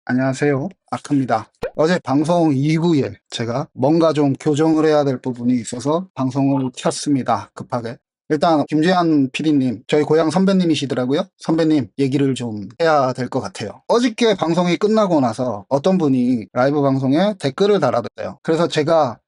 안녕하세요. 아크입니다. 어제 방송 이후에 제가 뭔가 좀 교정을 해야 될 부분이 있어서 방송을 켰습니다. 급하게. 일단 김재한 PD님, 저희 고향 선배님이시더라고요. 선배님 얘기를 좀 해야 될 것 같아요. 어저께 방송이 끝나고 나서 어떤 분이 라이브 방송에 댓글을 달아줬어요. 그래서 제가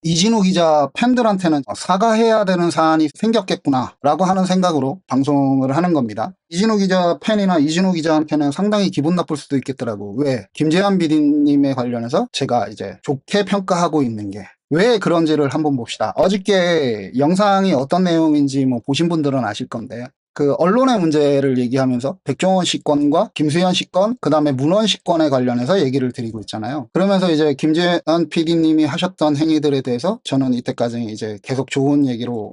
이진우 기자 팬들한테는 사과해야 되는 사안이 생겼겠구나 라고 하는 생각으로 방송을 하는 겁니다. 이진우 기자 팬이나 이진우 기자한테는 상당히 기분 나쁠 수도 있겠더라고. 왜? 김재한 PD님에 관련해서 제가 이제 좋게 평가하고 있는 게 왜 그런지를 한번 봅시다. 어저께 영상이 어떤 내용인지 보신 분들은 아실 건데, 그 언론의 문제를 얘기하면서 백종원 씨 건과 김수현 씨 건, 그 다음에 문원 씨 건에 관련해서 얘기를 드리고 있잖아요. 그러면서 이제 김재한 PD님이 하셨던 행위들에 대해서 저는 이때까지 이제 계속 좋은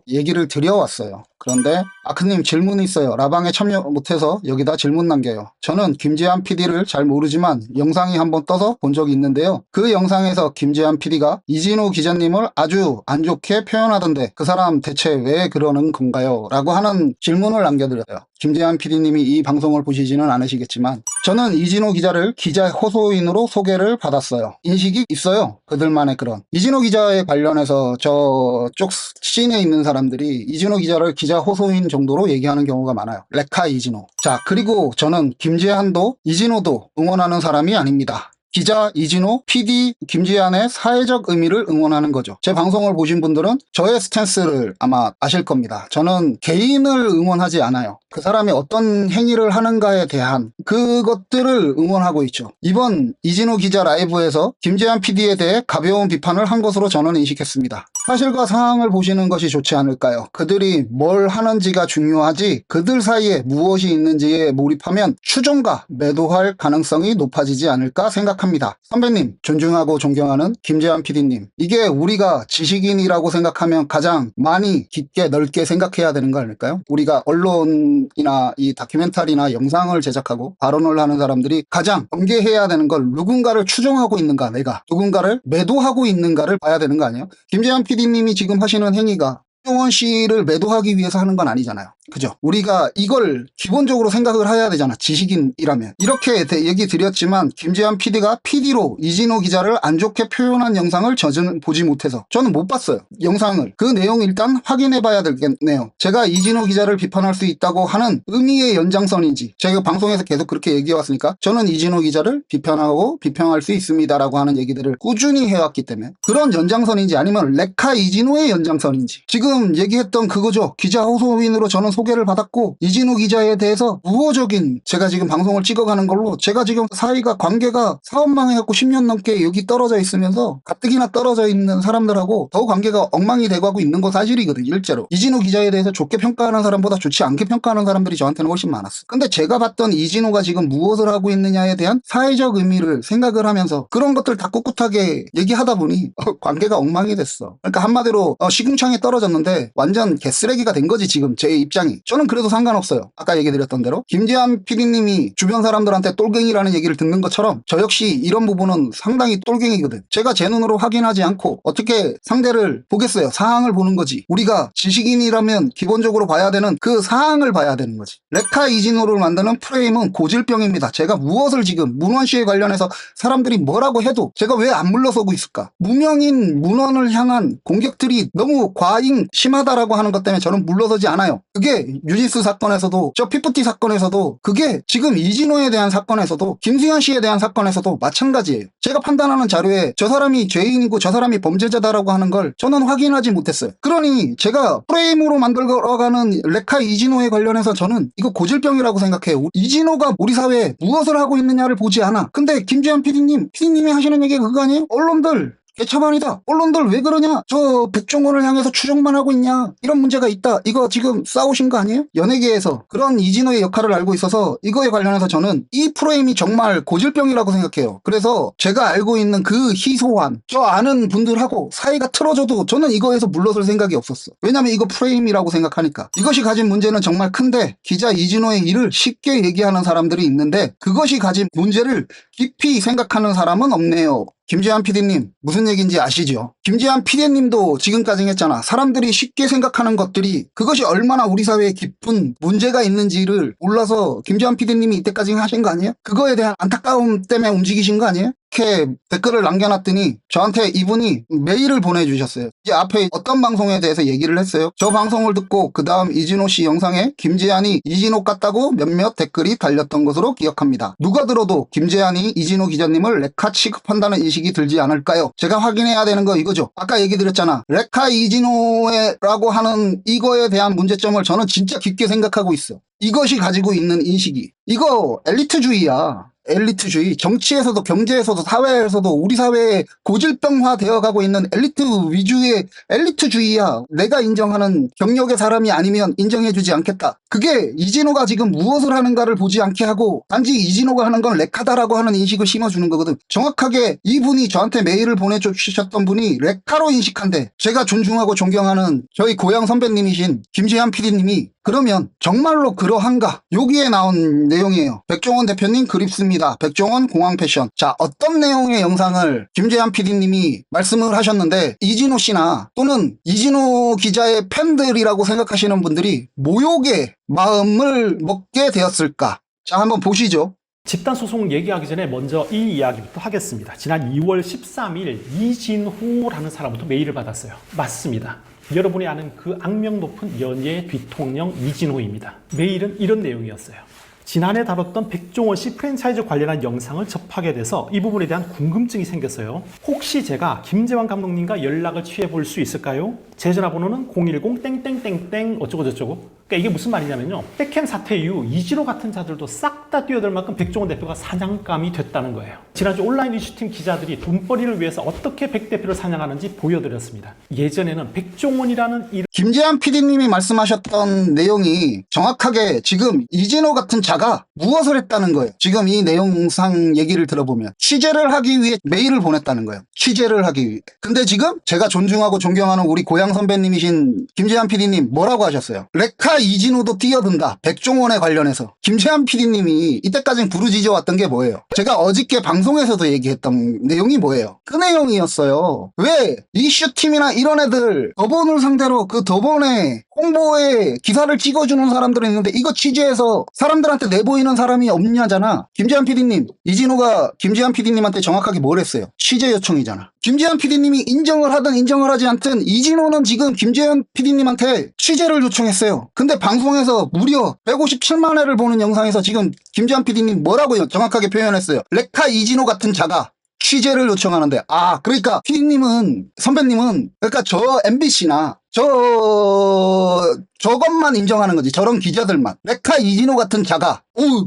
얘기를 드려왔어요. 그런데 아크님 질문이 있어요. 라방에 참여 못해서 여기다 질문 남겨요. 저는 김재한 PD를 잘 모르지만 영상이 한번 떠서 본 적이 있는데요. 그 영상에서 김재한 PD가 이진우 기자님을 아주 안 좋게 표현하던데 그 사람 대체 왜 그러는 건가요? 라고 하는 질문을 남겨드려요. 김재한 PD님이 이 방송을 보시지는 않으시겠지만 저는 이진우 기자를 기자 호소인으로 소개를 받았어요. 인식이 있어요. 그들만의 그런. 이진우 기자에 관련해서 저쪽 씬에 있는 사람들이 이진우 기자를 기자 호소인 정도로 얘기하는 경우가 많아요. 레카 이진우. 자, 그리고 저는 김재한도 이진우도 응원하는 사람이 아닙니다. 기자 이진우, PD 김재한의 사회적 의미를 응원하는 거죠. 제 방송을 보신 분들은 저의 스탠스를 아마 아실 겁니다. 저는 개인을 응원하지 않아요. 그 사람이 어떤 행위를 하는가에 대한 그것들을 응원하고 있죠. 이번 이진우 기자 라이브에서 김재한 PD에 대해 가벼운 비판을 한 것으로 저는 인식했습니다. 사실과 상황을 보시는 것이 좋지 않을까요? 그들이 뭘 하는지가 중요하지 그들 사이에 무엇이 있는지에 몰입하면 추종과 매도할 가능성이 높아지지 않을까 생각합니다. 선배님, 존중하고 존경하는 김재한 PD님, 이게 우리가 지식인이라고 생각하면 가장 많이 깊게 넓게 생각해야 되는 거 아닐까요? 우리가 언론이나 이 다큐멘터리나 영상을 제작하고 발언을 하는 사람들이 가장 경계해야 되는 걸 누군가를 추종하고 있는가, 내가 누군가를 매도하고 있는가를 봐야 되는 거 아니에요? 김재한 PD님이 지금 하시는 행위가 백종원 씨를 매도하기 위해서 하는 건 아니잖아요. 그죠? 우리가 이걸 기본적으로 생각을 해야 되잖아. 지식인이라면. 이렇게 얘기 드렸지만 김재한 PD가 PD로 이진우 기자를 안 좋게 표현한 영상을 저는 보지 못해서 저는 못 봤어요. 영상을. 그 내용 일단 확인해 봐야 되겠네요. 제가 이진우 기자를 비판할 수 있다고 하는 의미의 연장선인지 제가 방송에서 계속 그렇게 얘기해 왔으니까 저는 이진우 기자를 비판하고 비평할 수 있습니다라고 하는 얘기들을 꾸준히 해왔기 때문에 그런 연장선인지 아니면 레카 이진우의 연장선인지 지금 얘기했던 그거죠. 기자 호소인으로 저는 소개를 받았고 이진우 기자에 대해서 우호적인 제가 지금 방송을 찍어가는 걸로 제가 지금 사이가 관계가 사업망해갖고 10년 넘게 여기 떨어져 있으면서 가뜩이나 떨어져 있는 사람들하고 더 관계가 엉망이 돼가고 있는 거 사실이거든요. 일제로 이진우 기자에 대해서 좋게 평가하는 사람보다 좋지 않게 평가하는 사람들이 저한테는 훨씬 많았어. 근데 제가 봤던 이진우가 지금 무엇을 하고 있느냐에 대한 사회적 의미를 생각을 하면서 그런 것들 다 꿋꿋하게 얘기하다 보니 관계가 엉망이 됐어. 그러니까 한마디로 시궁창에 떨어졌는데 완전 개쓰레기가 된 거지 지금 제 입장이. 저는 그래도 상관없어요. 아까 얘기 드렸던 대로 김재한 PD님이 주변 사람들한테 똘갱이라는 얘기를 듣는 것처럼 저 역시 이런 부분은 상당히 똘갱이거든. 제가 제 눈으로 확인하지 않고 어떻게 상대를 보겠어요. 사항을 보는 거지. 우리가 지식인이라면 기본적으로 봐야 되는 그 사항을 봐야 되는 거지. 레카 이진우를 만드는 프레임은 고질병입니다. 제가 무엇을 지금 문원 씨에 관련해서 사람들이 뭐라고 해도 제가 왜 안 물러서고 있을까? 무명인 문원을 향한 공격들이 너무 과잉 심하다라고 하는 것 때문에 저는 물러서지 않아요. 그게 뉴진스 사건에서도 저 피프티 사건에서도 그게 지금 이진호에 대한 사건에서도 김수현 씨에 대한 사건에서도 마찬가지예요. 제가 판단하는 자료에 저 사람이 죄인이고 저 사람이 범죄자다라고 하는 걸 저는 확인하지 못했어요. 그러니 제가 프레임으로 만들어가는 레카 이진호에 관련해서 저는 이거 고질병이라고 생각해요. 이진호가 우리 사회에 무엇을 하고 있느냐를 보지 않아. 근데 김재한 PD님이 하시는 얘기가 그거 아니에요? 언론들 개차반이다. 언론들 왜 그러냐? 저 백종원을 향해서 추종만 하고 있냐? 이런 문제가 있다. 이거 지금 싸우신 거 아니에요? 연예계에서 그런 이진호의 역할을 알고 있어서 이거에 관련해서 저는 이 프레임이 정말 고질병이라고 생각해요. 그래서 제가 알고 있는 그 희소한 저 아는 분들하고 사이가 틀어져도 저는 이거에서 물러설 생각이 없었어. 왜냐면 이거 프레임이라고 생각하니까. 이것이 가진 문제는 정말 큰데 기자 이진호의 일을 쉽게 얘기하는 사람들이 있는데 그것이 가진 문제를 깊이 생각하는 사람은 없네요. 김재한 PD님 무슨 얘기인지 아시죠? 김재한 PD님도 지금까지 했잖아. 사람들이 쉽게 생각하는 것들이 그것이 얼마나 우리 사회에 깊은 문제가 있는지를 몰라서 김재한 PD님이 이때까지 하신 거 아니에요? 그거에 대한 안타까움 때문에 움직이신 거 아니에요? 이렇게 댓글을 남겨놨더니 저한테 이분이 메일을 보내주셨어요. 이제 앞에 어떤 방송에 대해서 얘기를 했어요. 저 방송을 듣고 그 다음 이진호 씨 영상에 김재한이 이진호 같다고 몇몇 댓글이 달렸던 것으로 기억합니다. 누가 들어도 김재한이 이진호 기자님을 레카 취급한다는 인식이 들지 않을까요? 제가 확인해야 되는 거 이거죠. 아까 얘기 드렸잖아. 레카 이진호라고 하는 이거에 대한 문제점을 저는 진짜 깊게 생각하고 있어. 이것이 가지고 있는 인식이. 이거 엘리트주의야. 엘리트주의. 정치에서도 경제에서도 사회에서도 우리 사회에 고질병화 되어가고 있는 엘리트 위주의 엘리트주의야. 내가 인정하는 경력의 사람이 아니면 인정해주지 않겠다. 그게 이진호가 지금 무엇을 하는가를 보지 않게 하고 단지 이진호가 하는 건 레카다라고 하는 인식을 심어주는 거거든. 정확하게 이분이 저한테 메일을 보내주셨던 분이 레카로 인식한대. 제가 존중하고 존경하는 저희 고향 선배님이신 김재한 PD님이 그러면 정말로 그러한가? 여기에 나온 내용이에요. 백종원 대표님 그립습니다. 백종원 공항 패션. 자, 어떤 내용의 영상을 김재한 PD님이 말씀을 하셨는데 이진호 씨나 또는 이진호 기자의 팬들이라고 생각하시는 분들이 모욕의 마음을 먹게 되었을까? 자, 한번 보시죠. 집단 소송 얘기하기 전에 먼저 이 이야기부터 하겠습니다. 지난 2월 13일 이진호라는 사람부터 메일을 받았어요. 맞습니다. 여러분이 아는 그 악명 높은 연예 뒤통령 이진호입니다. 메일은 이런 내용이었어요. 지난해 다뤘던 백종원 씨 프랜차이즈 관련한 영상을 접하게 돼서 이 부분에 대한 궁금증이 생겼어요. 혹시 제가 김재환 감독님과 연락을 취해볼 수 있을까요? 제 전화번호는 010 어쩌고저쩌고. 그러니까 이게 무슨 말이냐면요. 백햄 사태 이후 이진호 같은 자들도 싹 다 뛰어들 만큼 백종원 대표가 사냥감이 됐다는 거예요. 지난주 온라인 이슈팀 기자들이 돈벌이를 위해서 어떻게 백 대표를 사냥하는지 보여드렸습니다. 예전에는 백종원이라는 이름 김재한 PD님이 말씀하셨던 내용이 정확하게 지금 이진호 같은 자가 무엇을 했다는 거예요. 지금 이 내용상 얘기를 들어보면 취재를 하기 위해 메일을 보냈다는 거예요. 취재를 하기 위해. 근데 지금 제가 존중하고 존경하는 우리 고향 선배님이신 김재한 PD님 뭐라고 하셨어요? 레카 이진호도 뛰어든다. 백종원에 관련해서. 김재한 PD님이 이때까지 부르짖어 왔던 게 뭐예요? 제가 어저께 방송에서도 얘기했던 내용이 뭐예요? 그 내용이었어요. 왜 이슈팀이나 이런 애들 법원을 상대로 그 법원에 홍보에 기사를 찍어주는 사람들은 있는데 이거 취재해서 사람들한테 내보이는 사람이 없냐잖아. 김재한 PD님, 이진호가 김재한 PD님한테 정확하게 뭘 했어요? 취재 요청이잖아. 김재한 PD님이 인정을 하든 인정을 하지 않든 이진호는 지금 김재한 PD님한테 취재를 요청했어요. 근데 방송에서 무려 157만 회를 보는 영상에서 지금 김재한 PD님 뭐라고요? 정확하게 표현했어요. 레카 이진호 같은 자가 취재를 요청하는데 그러니까 PD님은 선배님은 그러니까 저 MBC나 저것만 인정하는 거지. 저런 기자들만. 레카 이진호 같은 자가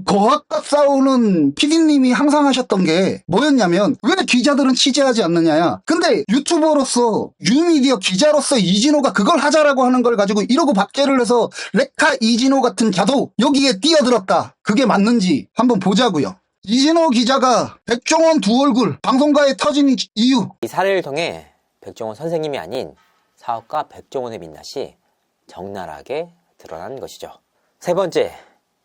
거학과 싸우는 PD님이 항상 하셨던 게 뭐였냐면 왜 기자들은 취재하지 않느냐야. 근데 유튜버로서 뉴미디어 기자로서 이진호가 그걸 하자라고 하는 걸 가지고 이러고 박제를 해서 레카 이진호 같은 자도 여기에 뛰어들었다. 그게 맞는지 한번 보자고요. 이진호 기자가 백종원 두 얼굴 방송가에 터진 이유. 이 사례를 통해 백종원 선생님이 아닌 사업가 백종원의 민낯이 적나라하게 드러난 것이죠. 세 번째,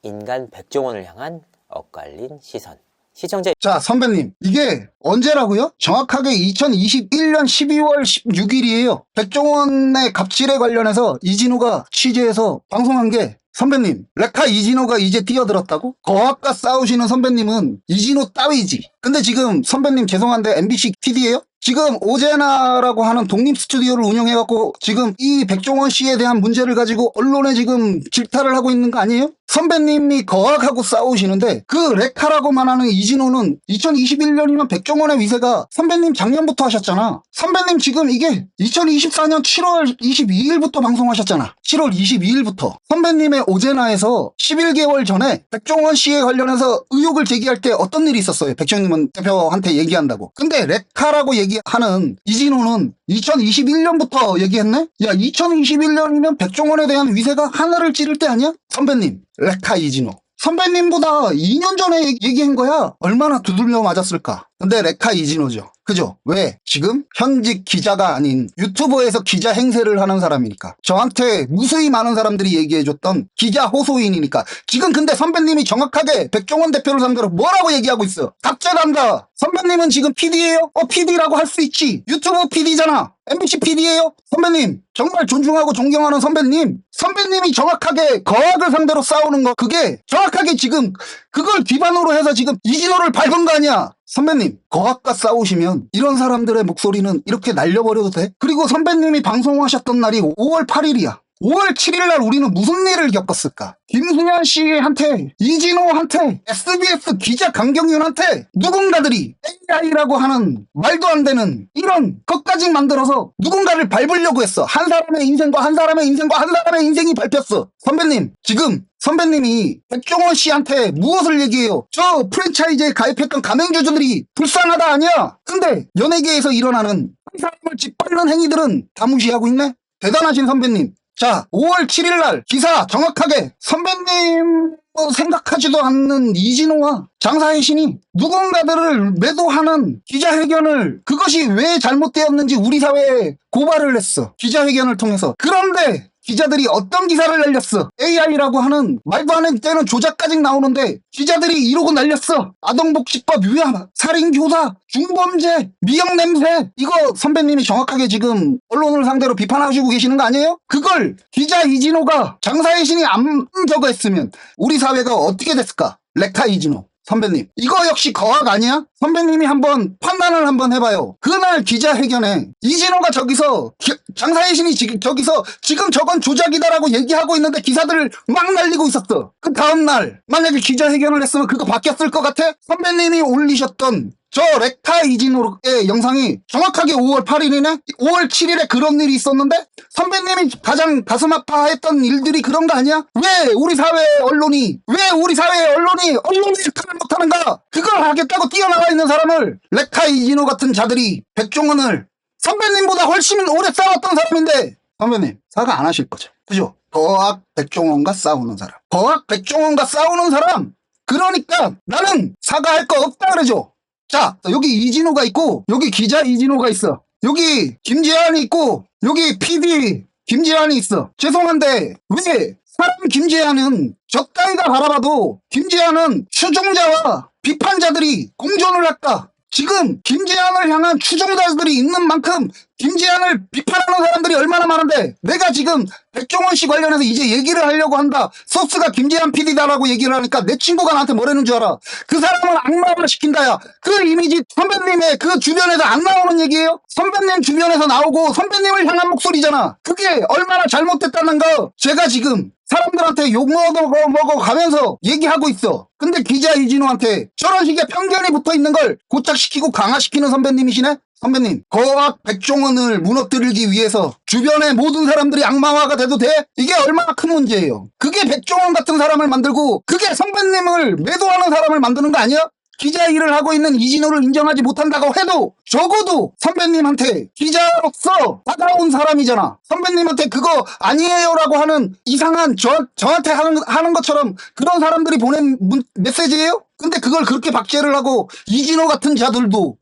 인간 백종원을 향한 엇갈린 시선. 시청자. 자, 선배님, 이게 언제라고요? 정확하게 2021년 12월 16일이에요. 백종원의 갑질에 관련해서 이진호가 취재해서 방송한 게 선배님, 레카 이진호가 이제 뛰어들었다고? 거학과 싸우시는 선배님은 이진호 따위지. 근데 지금 선배님 죄송한데 MBC PD예요? 지금 오제나라고 하는 독립 스튜디오를 운영해갖고 지금 이 백종원 씨에 대한 문제를 가지고 언론에 지금 질타를 하고 있는 거 아니에요? 선배님이 거학하고 싸우시는데 그 레카라고만 하는 이진호는 2021년이면 백종원의 위세가 선배님 작년부터 하셨잖아. 선배님 지금 이게 2024년 7월 22일부터 방송하셨잖아. 7월 22일부터. 선배님의 오제나에서 11개월 전에 백종원 씨에 관련해서 의혹을 제기할 때 어떤 일이 있었어요? 백종원 대표한테 얘기한다고. 근데 레카라고 얘기하는 이진호는 2021년부터 얘기했네? 야, 2021년이면 백종원에 대한 위세가 하늘을 찌를 때 아니야? 선배님, 레카 이진호. 선배님보다 2년 전에 얘기한 거야. 얼마나 두들려 맞았을까? 근데 레카 이진호죠. 그죠? 왜? 지금 현직 기자가 아닌 유튜버에서 기자 행세를 하는 사람이니까. 저한테 무수히 많은 사람들이 얘기해줬던 기자 호소인이니까. 지금 근데 선배님이 정확하게 백종원 대표를 상대로 뭐라고 얘기하고 있어? 답답한다. 선배님은 지금 PD예요? PD라고 할 수 있지. 유튜브 PD잖아. MBC PD예요? 선배님, 정말 존중하고 존경하는 선배님. 선배님이 정확하게 거학을 상대로 싸우는 거, 그게 정확하게 지금 그걸 기반으로 해서 지금 이진호를 밟은 거 아니야. 선배님, 거학과 싸우시면 이런 사람들의 목소리는 이렇게 날려버려도 돼? 그리고 선배님이 방송하셨던 날이 5월 8일이야. 5월 7일 날 우리는 무슨 일을 겪었을까? 김승현 씨한테, 이진호한테, SBS 기자 강경윤한테 누군가들이 AI라고 하는 말도 안 되는 이런 것까지 만들어서 누군가를 밟으려고 했어. 한 사람의 인생과 한 사람의 인생과 한 사람의 인생이 밟혔어. 선배님, 지금 선배님이 백종원 씨한테 무엇을 얘기해요? 저 프랜차이즈에 가입했던 가맹주주들이 불쌍하다 아니야? 근데 연예계에서 일어나는 한 사람을 짓밟는 행위들은 다 무시하고 있네? 대단하신 선배님. 자, 5월 7일 날 기사 정확하게 선배님 생각하지도 않는 이진호와 장사의 신이 누군가들을 매도하는 기자회견을, 그것이 왜 잘못되었는지 우리 사회에 고발을 했어. 기자회견을 통해서. 그런데 기자들이 어떤 기사를 날렸어? AI라고 하는 말도 안 되는 조작까지 나오는데 기자들이 이러고 날렸어. 아동복지법 위반, 살인교사, 중범죄, 미역냄새. 이거 선배님이 정확하게 지금 언론을 상대로 비판하시고 계시는 거 아니에요? 그걸 기자 이진호가 장사의 신이 안 저거했으면 우리 사회가 어떻게 됐을까? 레카 이진호 선배님, 이거 역시 거학 아니야? 선배님이 한번 판단을 한번 해봐요. 그날 기자회견에 이진호가 저기서 장사의 신이 저기서 지금 저건 조작이다라고 얘기하고 있는데 기사들을 막 날리고 있었어. 그 다음날 만약에 기자회견을 했으면 그거 바뀌었을 것 같아? 선배님이 올리셨던 저 레카 이진호의 영상이 정확하게 5월 8일이네? 5월 7일에 그런 일이 있었는데 선배님이 가장 가슴 아파했던 일들이 그런 거 아니야? 왜 우리 사회의 언론이 언론이 역할을 못하는가? 그걸 하겠다고 뛰어나와 있는 사람을, 레카 이진호 같은 자들이 백종원을 선배님보다 훨씬 오래 싸웠던 사람인데 선배님 사과 안 하실 거죠? 그죠? 거학 백종원과 싸우는 사람, 거학 백종원과 싸우는 사람, 그러니까 나는 사과할 거 없다 그러죠. 자, 여기 이진호가 있고 여기 기자 이진호가 있어. 여기 김재한이 있고 여기 PD 김재한이 있어. 죄송한데 왜 사람 김재한은 적당히가 바라봐도 김재한은 추종자와 비판자들이 공존을 할까? 지금 김재한을 향한 추종자들이 있는 만큼 김재한을 비판하는 사람들이 얼마나 많은데, 내가 지금 백종원 씨 관련해서 이제 얘기를 하려고 한다. 소스가 김재한 PD다라고 얘기를 하니까 내 친구가 나한테 뭐라는 줄 알아? 그 사람은 악마화 시킨다야. 그 이미지 선배님의 그 주변에서 안 나오는 얘기예요? 선배님 주변에서 나오고 선배님을 향한 목소리잖아. 그게 얼마나 잘못됐다는 거 제가 지금 사람들한테 욕 먹어 가면서 얘기하고 있어. 근데 기자 이진호한테 저런 식의 편견이 붙어 있는 걸 고착시키고 강화시키는 선배님이시네? 선배님, 거학 백종원을 무너뜨리기 위해서 주변의 모든 사람들이 악마화가 돼도 돼? 이게 얼마나 큰 문제예요. 그게 백종원 같은 사람을 만들고 그게 선배님을 매도하는 사람을 만드는 거 아니야? 기자 일을 하고 있는 이진호를 인정하지 못한다고 해도 적어도 선배님한테 기자로서 다가온 사람이잖아. 선배님한테 그거 아니에요라고 하는 이상한 저한테 하는 것처럼 그런 사람들이 보낸 메시지예요? 근데 그걸 그렇게 박제를 하고 이진호 같은 자들도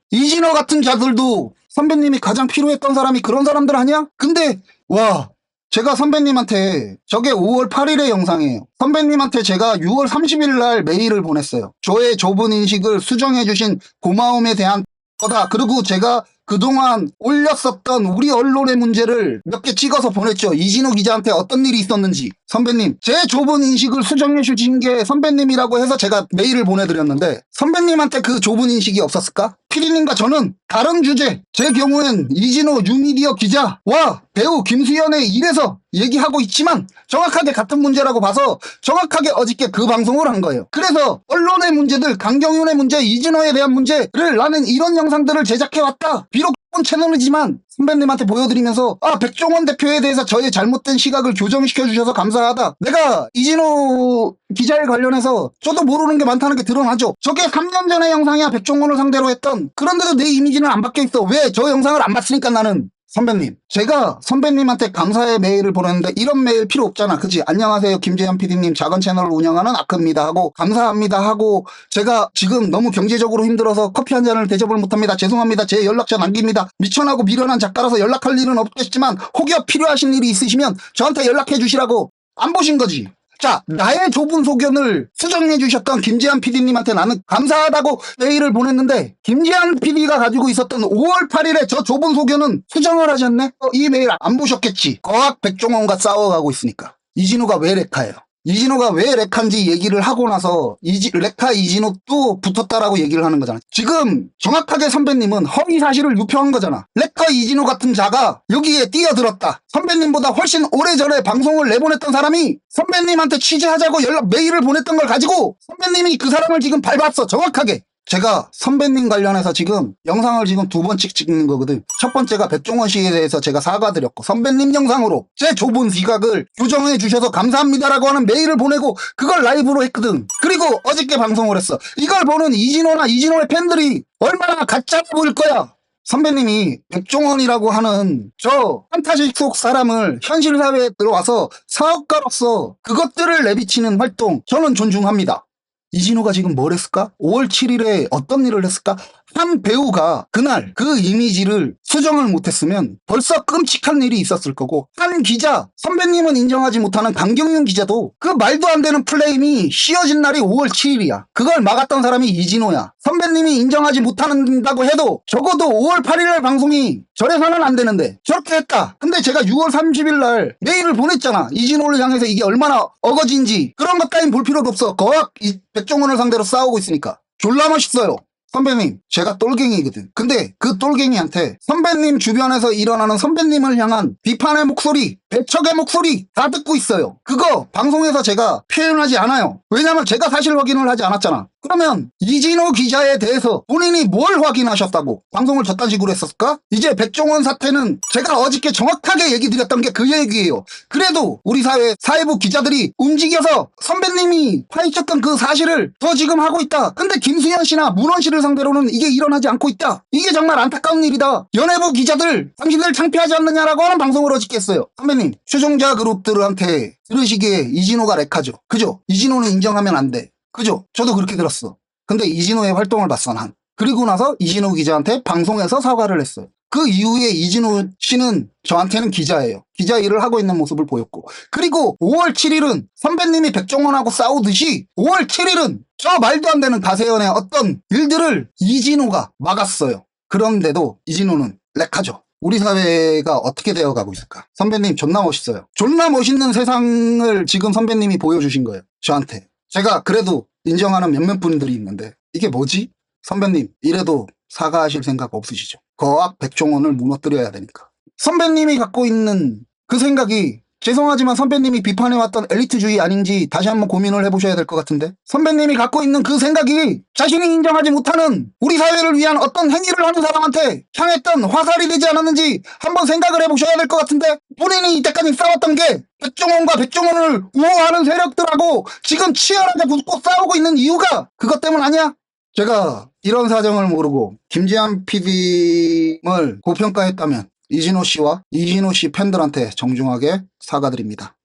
선배님이 가장 필요했던 사람이 그런 사람들 아니야? 근데 와, 제가 선배님한테, 저게 5월 8일의 영상이에요. 선배님한테 제가 6월 30일 날 메일을 보냈어요. 저의 좁은 인식을 수정해주신 고마움에 대한 거다. 그리고 제가 그동안 올렸었던 우리 언론의 문제를 몇 개 찍어서 보냈죠. 이진호 기자한테 어떤 일이 있었는지. 선배님, 제 좁은 인식을 수정해 주신 게 선배님이라고 해서 제가 메일을 보내드렸는데 선배님한테 그 좁은 인식이 없었을까? 피디님과 저는 다른 주제, 제 경우엔 이진호 뉴미디어 기자와 배우 김수현의 일에서 얘기하고 있지만 정확하게 같은 문제라고 봐서 정확하게 어저께 그 방송을 한 거예요. 그래서 언론의 문제들, 강경윤의 문제, 이진호에 대한 문제를 나는 이런 영상들을 제작해왔다. 비록 채널이지만 선배님한테 보여드리면서 백종원 대표에 대해서 저의 잘못된 시각을 교정시켜 주셔서 감사하다. 내가 이진호 기자에 관련해서 저도 모르는 게 많다는 게 드러나죠. 저게 3년 전의 영상이야. 백종원을 상대로 했던. 그런데도 내 이미지는 안 바뀌어 있어. 왜? 저 영상을 안 봤으니까 나는. 선배님, 제가 선배님한테 감사의 메일을 보냈는데 이런 메일 필요 없잖아. 그치? 안녕하세요. 김재현 PD님 작은 채널을 운영하는 아크입니다 하고 감사합니다 하고 제가 지금 너무 경제적으로 힘들어서 커피 한 잔을 대접을 못합니다. 죄송합니다. 제 연락처 남깁니다. 미천하고 미련한 작가라서 연락할 일은 없겠지만 혹여 필요하신 일이 있으시면 저한테 연락해 주시라고 안 보신 거지. 자, 나의 좁은 소견을 수정해 주셨던 김재한 PD님한테 나는 감사하다고 메일을 보냈는데 김재한 PD가 가지고 있었던 5월 8일에 저 좁은 소견은 수정을 하셨네? 이 메일 안 보셨겠지? 거학 백종원과 싸워가고 있으니까. 이진우가 왜 레카예요? 이진우가 왜 레카인지 얘기를 하고 나서 레카 이진우 또 붙었다라고 얘기를 하는 거잖아. 지금 정확하게 선배님은 허위 사실을 유표한 거잖아. 레카 이진우 같은 자가 여기에 뛰어들었다. 선배님보다 훨씬 오래전에 방송을 내보냈던 사람이 선배님한테 취재하자고 메일을 보냈던 걸 가지고 선배님이 그 사람을 지금 밟았어. 정확하게. 제가 선배님 관련해서 지금 영상을 지금 2번씩 찍는 거거든. 첫 번째가 백종원 씨에 대해서 제가 사과드렸고 선배님 영상으로 제 좁은 시각을 규정해 주셔서 감사합니다라고 하는 메일을 보내고 그걸 라이브로 했거든. 그리고 어저께 방송을 했어. 이걸 보는 이진호나 이진호의 팬들이 얼마나 가짜 보일 거야. 선배님이 백종원이라고 하는 저 판타지 속 사람을 현실 사회에 들어와서 사업가로서 그것들을 내비치는 활동 저는 존중합니다. 이진호가 지금 뭘 했을까? 5월 7일에 어떤 일을 했을까? 한 배우가 그날 그 이미지를 수정을 못했으면 벌써 끔찍한 일이 있었을 거고 한 기자, 선배님은 인정하지 못하는 강경윤 기자도 그 말도 안 되는 플레임이 씌어진 날이 5월 7일이야. 그걸 막았던 사람이 이진호야. 선배님이 인정하지 못한다고 해도 적어도 5월 8일 방송이 저래서는 안 되는데 저렇게 했다. 근데 제가 6월 30일 날 메일을 보냈잖아. 이진호를 향해서 이게 얼마나 어거지인지 그런 것 따윈 볼 필요도 없어. 거학 백종원을 상대로 싸우고 있으니까. 졸라 멋있어요. 선배님, 제가 똘갱이거든. 근데 그 똘갱이한테 선배님 주변에서 일어나는 선배님을 향한 비판의 목소리, 배척의 목소리 다 듣고 있어요. 그거 방송에서 제가 표현하지 않아요. 왜냐면 제가 사실 확인을 하지 않았잖아. 그러면 이진호 기자에 대해서 본인이 뭘 확인하셨다고 방송을 저딴 식으로 했었을까? 이제 백종원 사태는 제가 어저께 정확하게 얘기 드렸던 게 그 얘기예요. 그래도 우리 사회부 기자들이 움직여서 선배님이 파헤쳤던 그 사실을 더 지금 하고 있다. 근데 김수현 씨나 문원 씨를 상대로는 이게 일어나지 않고 있다. 이게 정말 안타까운 일이다. 연예부 기자들 당신들 창피하지 않느냐라고 하는 방송을 어저께 했어요. 선배님, 추종자 그룹들한테 들으시기에 이진호가 레카죠. 그죠? 이진호는 인정하면 안 돼. 그죠? 저도 그렇게 들었어. 근데 이진호의 활동을 봤어, 난. 그리고 나서 이진호 기자한테 방송에서 사과를 했어요. 그 이후에 이진호 씨는 저한테는 기자예요. 기자 일을 하고 있는 모습을 보였고. 그리고 5월 7일은 선배님이 백종원하고 싸우듯이 5월 7일은 저 말도 안 되는 가세연의 어떤 일들을 이진호가 막았어요. 그런데도 이진호는 레카죠. 우리 사회가 어떻게 되어가고 있을까? 선배님 존나 멋있어요. 존나 멋있는 세상을 지금 선배님이 보여주신 거예요. 저한테. 제가 그래도 인정하는 몇몇 분들이 있는데 이게 뭐지? 선배님 이래도 사과하실 생각 없으시죠? 거학 백종원을 무너뜨려야 되니까. 선배님이 갖고 있는 그 생각이 죄송하지만 선배님이 비판해왔던 엘리트주의 아닌지 다시 한번 고민을 해보셔야 될 것 같은데 선배님이 갖고 있는 그 생각이 자신이 인정하지 못하는 우리 사회를 위한 어떤 행위를 하는 사람한테 향했던 화살이 되지 않았는지 한번 생각을 해보셔야 될 것 같은데 본인이 이때까지 싸웠던 게 백종원과 백종원을 우호하는 세력들하고 지금 치열하게 붙고 싸우고 있는 이유가 그것 때문 아니야? 제가 이런 사정을 모르고 김재한 PD를 고평가했다면 이진호 씨와 이진호 씨 팬들한테 정중하게 사과드립니다.